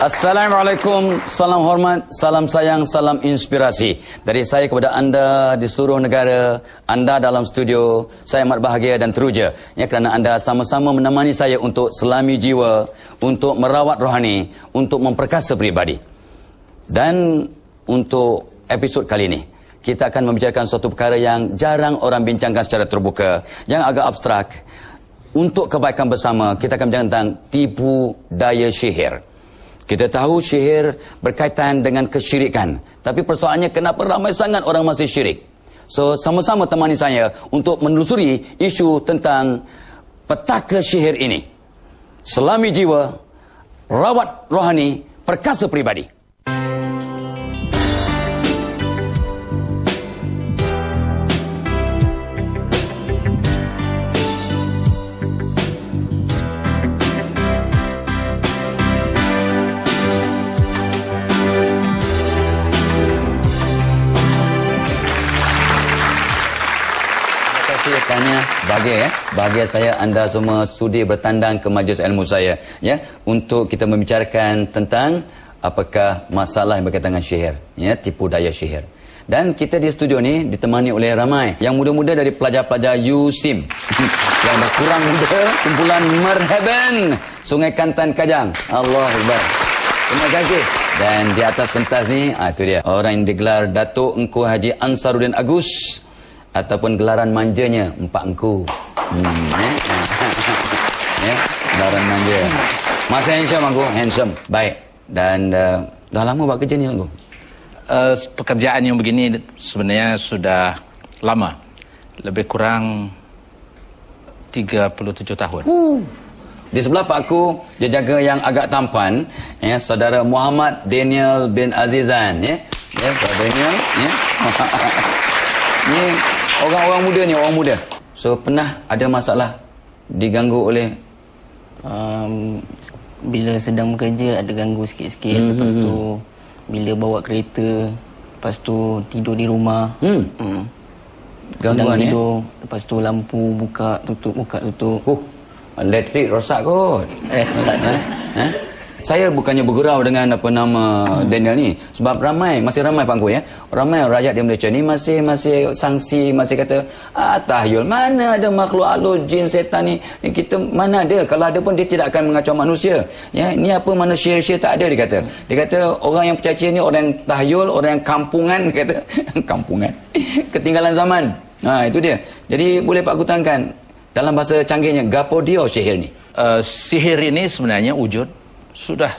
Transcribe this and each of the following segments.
Assalamualaikum, salam hormat, salam sayang, salam inspirasi. Dari saya kepada anda di seluruh negara, anda dalam studio, saya amat bahagia dan teruja. Ya, kerana anda sama-sama menemani saya untuk selami jiwa, untuk merawat rohani, untuk memperkasa pribadi. Dan untuk episod kali ini, kita akan membicarakan suatu perkara yang jarang orang bincangkan secara terbuka, yang agak abstrak. Untuk kebaikan bersama, kita akan bincang tentang tipu daya sihir. Kita tahu sihir berkaitan dengan kesyirikan. Tapi persoalannya kenapa ramai sangat orang masih syirik? So, sama-sama temani saya untuk menelusuri isu tentang petaka sihir ini. Selami jiwa, rawat rohani, perkasa pribadi. Bahagia saya anda semua sudi bertandang ke majlis ilmu saya, ya, untuk kita membicarakan tentang apakah masalah yang berkaitan dengan sihir, ya, tipu daya sihir. Dan kita di studio ni ditemani oleh ramai yang muda-muda dari pelajar-pelajar USIM yang dah kurang muda, kumpulan Marhaban Sungai Kantan Kajang. Allah Akbar. Terima kasih. Dan di atas pentas ni, itu dia orang yang digelar Datuk Engku Haji Ansaruddin Agus, ataupun gelaran manjanya Empak Engku. Ya, gelaran manja. Masa handsome Engku, handsome. Baik. Dan dah lama buat kerja ni Engku? Pekerjaan yang begini sebenarnya sudah lama. Lebih kurang 37 tahun. Di sebelah Pak Aku, dia jaga yang agak tampan, ya, saudara Muhammad Daniel bin Azizan, ya. Ya, Pak Daniel, ya. Ni orang-orang muda ni, orang muda. So, pernah ada masalah diganggu oleh bila sedang bekerja ada ganggu sikit-sikit. Lepas tu bila bawa kereta, lepas tu tidur di rumah, sedang tidur, lepas tu lampu buka tutup. Elektrik rosak kot. Tak ada. Saya bukannya bergurau dengan apa nama Daniel ni, sebab masih ramai Pangku, ya. Ramai rakyat di Malaysia ni masih sangsi, masih kata tahyul. Mana ada makhluk halus, jin, setan ni. Kita mana ada, kalau ada pun dia tidak akan mengacau manusia. Ya, ni apa mana sihir-sihir tak ada, dia kata. Dia kata orang yang percaya ni orang yang tahyul, orang yang kampungan, kata. Kampungan. Ketinggalan zaman. Itu dia. Jadi boleh Pak kutangkan dalam bahasa canggihnya, gapo dia sihir ni? Sihir ini sebenarnya wujud sudah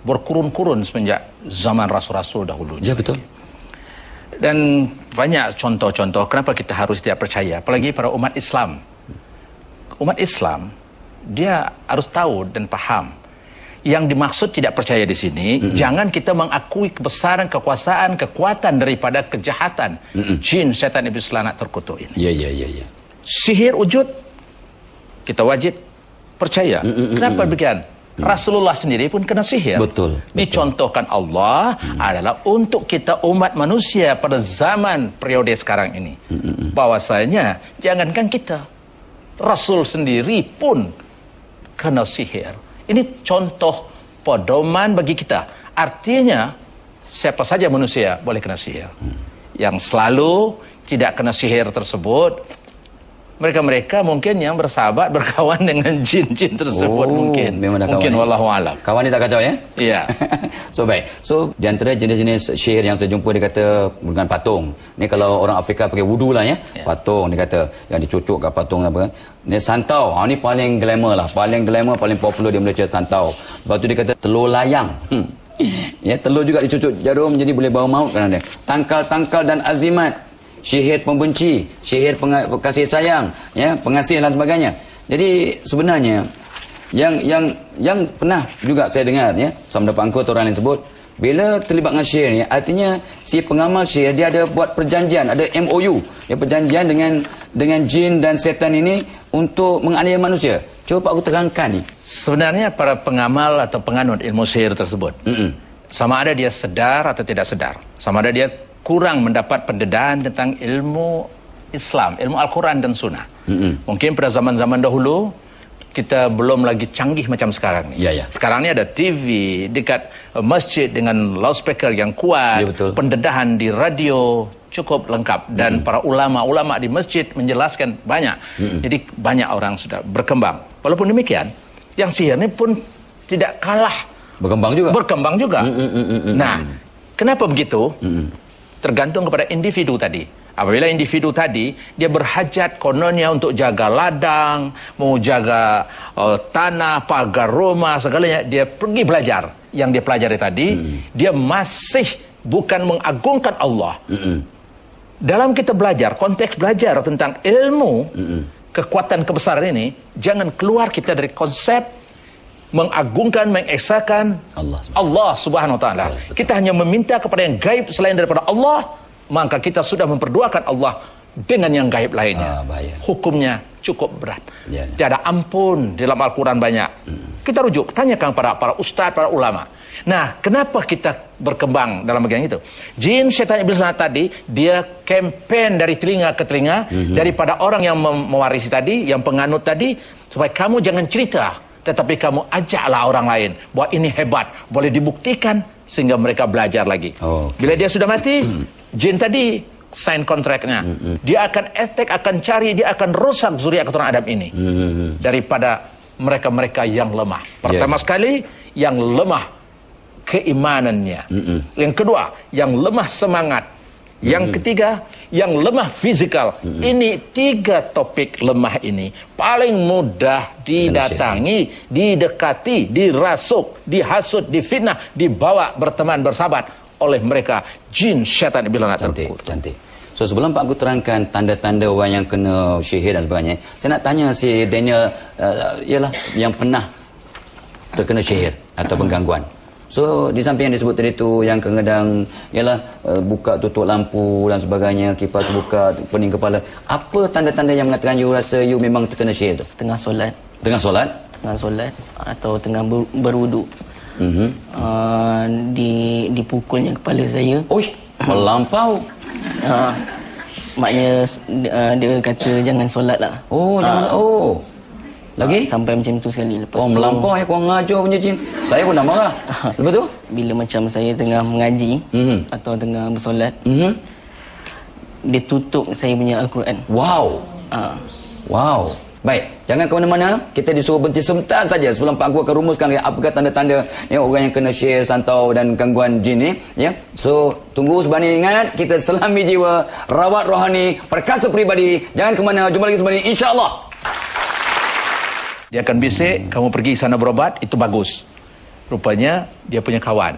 berkurun-kurun semenjak zaman rasul-rasul dahulu. Ya, betul. Dan banyak contoh-contoh kenapa kita harus tidak percaya, apalagi para umat Islam. Umat Islam dia harus tahu dan paham yang dimaksud tidak percaya di sini. Jangan kita mengakui kebesaran, kekuasaan, kekuatan daripada kejahatan jin, setan, iblis, laknat, terkutuk ini. Ya. Sihir wujud, kita wajib percaya. Kenapa demikian? Rasulullah sendiri pun kena sihir. Betul. Dicontohkan Allah adalah untuk kita umat manusia pada zaman periode sekarang ini. Bahwasanya jangankan kita, Rasul sendiri pun kena sihir. Ini contoh pedoman bagi kita. Artinya siapa saja manusia boleh kena sihir. Yang selalu tidak kena sihir tersebut mereka mungkin yang bersahabat, berkawan dengan jin-jin tersebut. Mungkin wallahu alam. Kawan ni tak kacau, ya? Iya. So baik. So di antara jenis-jenis sihir yang saya jumpa, dia kata dengan patung. Ni kalau orang Afrika pakai wudu lah, ya. Patung dia kata yang dicucuk kat patung apa. Ni santau. Ni paling glamour lah, paling popular di Malaysia, santau. Lepas tu dia kata telur layang. Ya, telur juga dicucuk jarum jadi boleh bawa maut kan dia. Tangkal dan azimat. Sihir pembenci, sihir kasih sayang, ya, pengasih dan sebagainya. Jadi sebenarnya yang pernah juga saya dengar, ya, sama ada Pangku atau orang lain sebut, bila terlibat dengan sihir ni, artinya si pengamal sihir dia ada buat perjanjian, ada MOU, ya, perjanjian dengan jin dan setan ini untuk menganiaya manusia. Cuba Pak aku terangkan ni. Sebenarnya para pengamal atau penganut ilmu sihir tersebut, sama ada dia sedar atau tidak sedar, sama ada dia kurang mendapat pendedaan tentang ilmu Islam, ilmu Al-Quran dan Sunnah. Mungkin pada zaman-zaman dahulu kita belum lagi canggih macam sekarang ni. Ya. Sekarang ni ada TV dekat masjid dengan loudspeaker yang kuat, Ya, betul. pendedahan di radio cukup lengkap, dan para ulama-ulama di masjid menjelaskan banyak. Jadi banyak orang sudah berkembang. Walaupun demikian, yang sihir ni pun tidak kalah Berkembang juga. Nah, kenapa begitu? Tergantung kepada individu tadi. Apabila individu tadi dia berhajat kononnya untuk jaga ladang, mau jaga tanah, pagar rumah, segalanya, dia pergi belajar. Yang dia pelajari tadi, dia masih bukan mengagungkan Allah. Dalam kita belajar, konteks belajar tentang ilmu, kekuatan kebesaran ini, jangan keluar kita dari konsep mengagungkan, mengesakan Allah Subhanahu wa taala. Kita hanya meminta kepada yang gaib selain daripada Allah, maka kita sudah memperduakan Allah dengan yang gaib lainnya. Hukumnya cukup berat. Tiada ampun dalam Al-Quran banyak. Kita rujuk, tanyakan para ustaz, para ulama. Nah, kenapa kita berkembang dalam bagian itu? Jin, syaitan, iblis tadi, dia kempen dari telinga ke telinga, daripada orang yang mewarisi tadi, yang penganut tadi, supaya kamu jangan cerita, tetapi kamu ajaklah orang lain bahwa ini hebat, boleh dibuktikan, sehingga mereka belajar lagi. Bila dia sudah mati, jin tadi sign kontraknya. Dia akan attack, akan cari, dia akan rusak zuriat keturunan Adam ini daripada mereka-mereka yang lemah. Pertama sekali, yang lemah keimanannya. Yang kedua, yang lemah semangat. Yang ketiga, yang lemah fizikal. Ini 3 topik lemah ini paling mudah didatangi, didekati, dirasuk, dihasut, difitnah, dibawa berteman, bersahabat oleh mereka jin, syaitan, iblis tersebut. Cantik. So sebelum Pak Gu terangkan tanda-tanda orang yang kena sihir dan sebagainya, saya nak tanya si Daniel, ialah yang pernah terkena sihir atau gangguan. So di samping yang disebut tadi tu, yang kadang-kadang ialah buka tutup lampu dan sebagainya, kipas buka, pening kepala, apa tanda-tanda yang mengatakan you rasa you memang terkena sihir tu? Tengah solat atau tengah berwuduk. Dipukulnya kepala saya. Melampau. Maknya dia kata jangan solat lah. Lagi? Sampai macam tu sekali. Lepas tu, melampau ya, kurang ngajar punya jin. Saya pun dah marah. Lepas tu? Bila macam saya tengah mengaji atau tengah bersolat, dia tutup saya punya Al-Quran. Wow. Baik, jangan ke mana-mana. Kita disuruh berhenti sebentar saja sebelum Pak Gu akan rumuskan apakah tanda-tanda orang yang kena sihir, santau dan gangguan jin ni. So, tunggu sebani, ingat, kita selami jiwa, rawat rohani, perkasa peribadi. Jangan ke mana, jumpa lagi sebani, insya-Allah. Dia akan bisik, kamu pergi sana berobat, itu bagus. Rupanya dia punya kawan.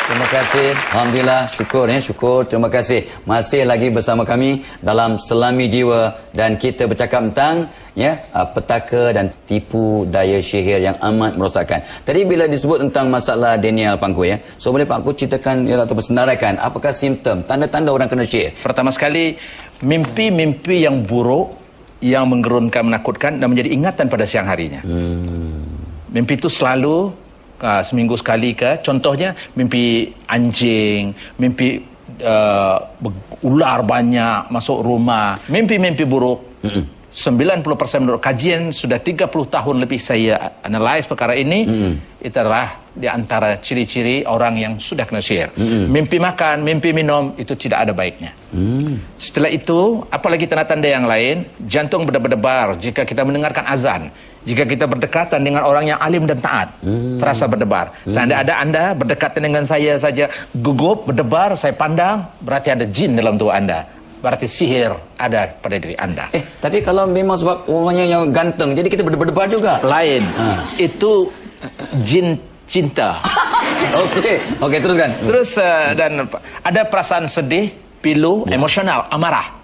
Terima kasih. Alhamdulillah, syukur. Terima kasih. Masih lagi bersama kami dalam Selami Jiwa, dan kita bercakap tentang petaka dan tipu daya sihir yang amat merosakkan. Tadi bila disebut tentang masalah Daniel Pangku, so boleh Pak Gu ceritakan atau senaraikan apakah simptom, tanda-tanda orang kena sihir? Pertama sekali, mimpi-mimpi yang buruk, yang menggerunkan, menakutkan dan menjadi ingatan pada siang harinya. Mimpi itu selalu seminggu sekali ke, contohnya mimpi anjing, mimpi ular banyak masuk rumah, mimpi-mimpi buruk. 90% menurut kajian, sudah 30 tahun lebih saya analyze perkara ini, itu adalah di antara ciri-ciri orang yang sudah kena sihir. Mimpi makan, mimpi minum, itu tidak ada baiknya. Setelah itu, apalagi tanda-tanda yang lain, jantung berdebar-debar jika kita mendengarkan azan. Jika kita berdekatan dengan orang yang alim dan taat, terasa berdebar. Seandainya ada Anda berdekatan dengan saya saja, gugup, berdebar, saya pandang, berarti ada jin dalam tubuh Anda. Berarti sihir ada pada diri Anda. Tapi kalau memang sebab orangnya yang ganteng, jadi kita berdebar juga? Lain. Itu jin cinta. Okey, teruskan. Terus dan ada perasaan sedih, pilu, emosional, amarah.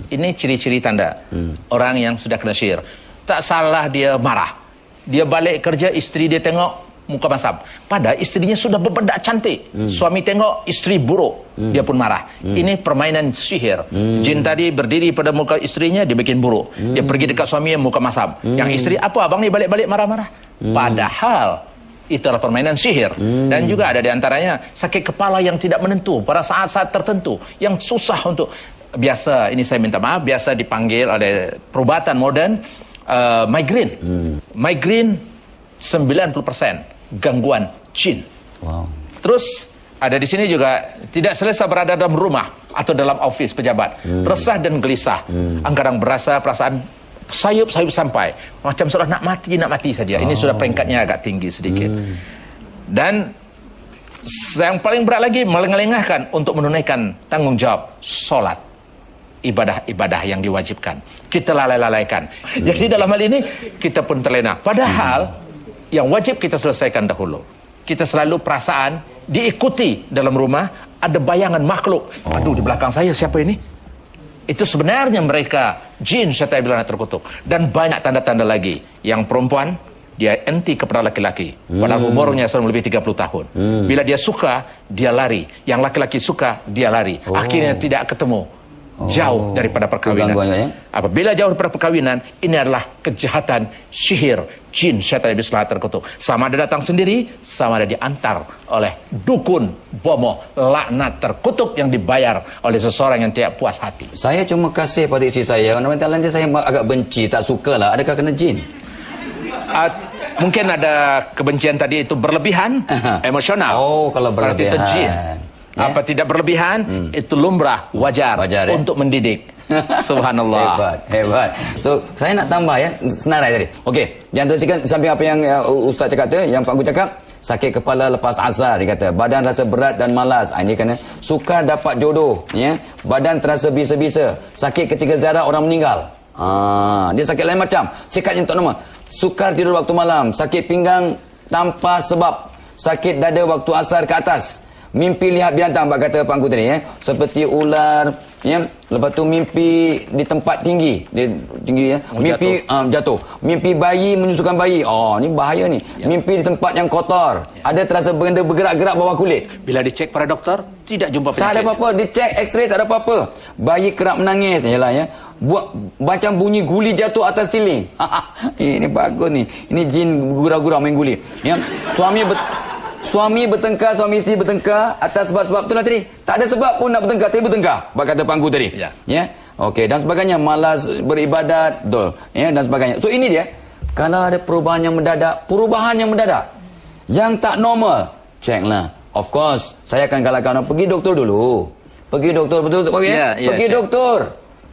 Ini ciri-ciri tanda orang yang sudah kena sihir. Tak salah dia marah. Dia balik kerja, isteri dia tengok muka masam. Padahal istrinya sudah berbedak cantik. Suami tengok isteri buruk, dia pun marah. Ini permainan sihir. Jin tadi berdiri pada muka istrinya, dia bikin buruk. Dia pergi dekat suaminya, muka masam. Yang isteri, apa abang ni balik-balik marah-marah? Padahal itu adalah permainan sihir. Dan juga ada di antaranya sakit kepala yang tidak menentu pada saat-saat tertentu, yang susah untuk biasa, ini saya minta maaf, biasa dipanggil oleh perubatan modern migraine. Migraine 90% gangguan jin. Wow. Terus ada di sini juga tidak selesa berada dalam rumah atau dalam office pejabat, resah dan gelisah. Kadang berasa perasaan sayup sampai macam sudah nak mati saja. Ini sudah peringkatnya agak tinggi sedikit. Dan yang paling berat lagi, melengah-lengahkan untuk menunaikan tanggung jawab solat, ibadah-ibadah yang diwajibkan. Kita lalai-lalaikan. Jadi dalam hal ini kita pun terlena. Padahal yang wajib kita selesaikan dahulu. Kita selalu perasaan diikuti dalam rumah, ada bayangan makhluk. Aduh, di belakang saya siapa ini? Itu sebenarnya mereka jin syaitan bila terkutuk. Dan banyak tanda-tanda lagi. Yang perempuan, dia anti kepada laki-laki. Padahal umurnya lebih 30 tahun. Bila dia suka, dia lari. Yang laki-laki suka, dia lari. Akhirnya tidak ketemu. Jauh daripada perkawinan. Ya? Apabila jauh daripada perkawinan, ini adalah kejahatan sihir jin syaitan iblis terkutuk. Sama ada datang sendiri, sama ada diantar oleh dukun, bomoh, laknat terkutuk yang dibayar oleh seseorang yang tidak puas hati. Saya cuma kasih pada isteri saya. Nanti saya agak benci, tak suka lah. Adakah kena jin? Mungkin ada kebencian tadi itu berlebihan, emosional. Oh, kalau berlebihan. Berarti itu jin. Apa tidak berlebihan, itu lumrah, wajar untuk mendidik. Subhanallah. Hebat. So, saya nak tambah ya, senarai tadi. Okey, jangan tersikan samping apa yang Ustaz cakap tu, yang Pak Gu cakap, sakit kepala lepas asar, dia kata, badan rasa berat dan malas. Ini kerana sukar dapat jodoh, ya. Badan terasa bisa-bisa, sakit ketika ziarah orang meninggal. Dia sakit lain macam, sikatnya tak normal. Sukar tidur waktu malam, sakit pinggang tanpa sebab, sakit dada waktu asar ke atas. Mimpi lihat binatang, Pak kata Pak Gu tadi, seperti ular, ya. Lepas tu mimpi di tempat tinggi, ya. Mimpi jatuh. Mimpi bayi menyusukan bayi. Ni bahaya ni. Ya. Mimpi di tempat yang kotor. Ya. Ada terasa benda bergerak-gerak bawah kulit. Bila dicek para doktor, tidak jumpa penyakit. Tak ada apa-apa. Dicek X-ray, tak ada apa-apa. Bayi kerap menangis, yalah ya. Buat macam bunyi guli jatuh atas siling. Ini bagus ni. Ini jin gurau-gurau main guli. Ya. Suami bertengkar, suami isteri bertengkar atas sebab-sebab itulah tadi. Tak ada sebab pun nak bertengkar, tapi bertengkar. Kata Pak Gu tadi. Ya. Okey, dan sebagainya, malas beribadat, betul. Ya, dan sebagainya. So ini dia. Kalau ada perubahan yang mendadak, yang tak normal, ceklah. Of course, saya akan galakkan orang pergi doktor dulu. Pergi doktor, betul tak? Pergi doktor.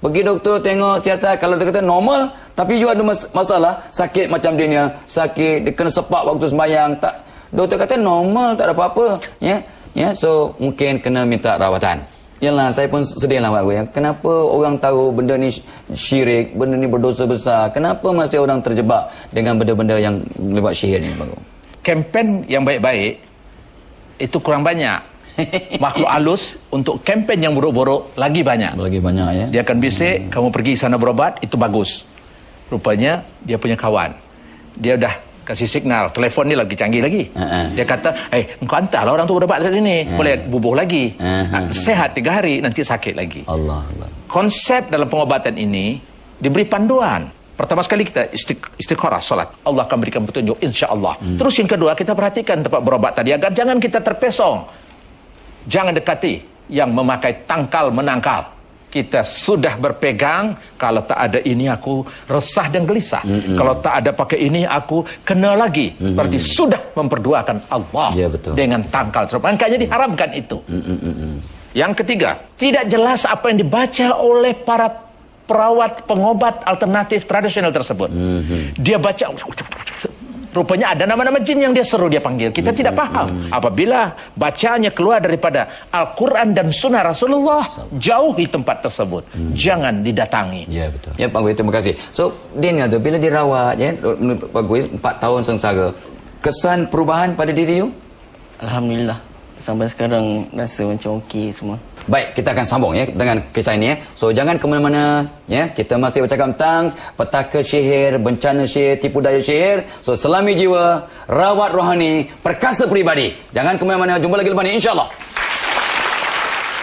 Pergi doktor tengok siasat. Kalau dia kata normal, tapi you ada masalah, sakit macam dia ni, sakit, dia kena sepak waktu sembahyang, tak. Doktor kata normal, tak ada apa-apa, ya. So mungkin kena minta rawatan. Yalah, saya pun sedihlah Pak Gu, ya. Kenapa orang tahu benda ni syirik, benda ni berdosa besar? Kenapa masih orang terjebak dengan benda-benda yang lewat sihir ni, Pak Gu? Kempen yang baik-baik itu kurang banyak. Makhluk halus untuk kempen yang buruk-buruk lagi banyak. Lagi banyak, ya. Dia akan bisik, kamu pergi sana berobat, itu bagus. Rupanya dia punya kawan. Dia dah kasih signal, telefon ni lagi canggih lagi. Dia kata, engkau hantarlah orang tu berobat saat ini, boleh bubuh lagi. Sehat 3 hari, nanti sakit lagi. Allah. Konsep dalam pengobatan ini diberi panduan. Pertama sekali kita istikharah, salat. Allah akan berikan petunjuk, insya-Allah. Terus yang kedua, kita perhatikan tempat berobat tadi agar jangan kita terpesong. Jangan dekati yang memakai tangkal menangkal. Kita sudah berpegang, kalau tak ada ini aku resah dan gelisah. Kalau tak ada pakai ini aku kena lagi. Berarti sudah memperduakan Allah dengan tangkal. Makanya diharamkan itu. Yang ketiga, tidak jelas apa yang dibaca oleh para perawat pengobat alternatif tradisional tersebut. Dia baca, rupanya ada nama-nama jin yang dia seru, dia panggil. Kita tidak paham. Apabila bacanya keluar daripada Al-Quran dan Sunnah Rasulullah, jauhi tempat tersebut. Jangan didatangi. Ya, betul. Ya, Pak Gu, terima kasih. So, dia tu bila dirawat, ya, Pak Gu, 4 tahun sengsara. Kesan perubahan pada diri you? Alhamdulillah. Sampai sekarang rasa macam okey semua. Baik, kita akan sambung ya dengan kisah ini ya. So jangan ke mana-mana ya. Kita masih bercakap tentang petaka sihir, bencana sihir, tipu daya sihir. So selami jiwa, rawat rohani, perkasa peribadi. Jangan ke mana-mana. Jumpa lagi lepas ni insya-Allah.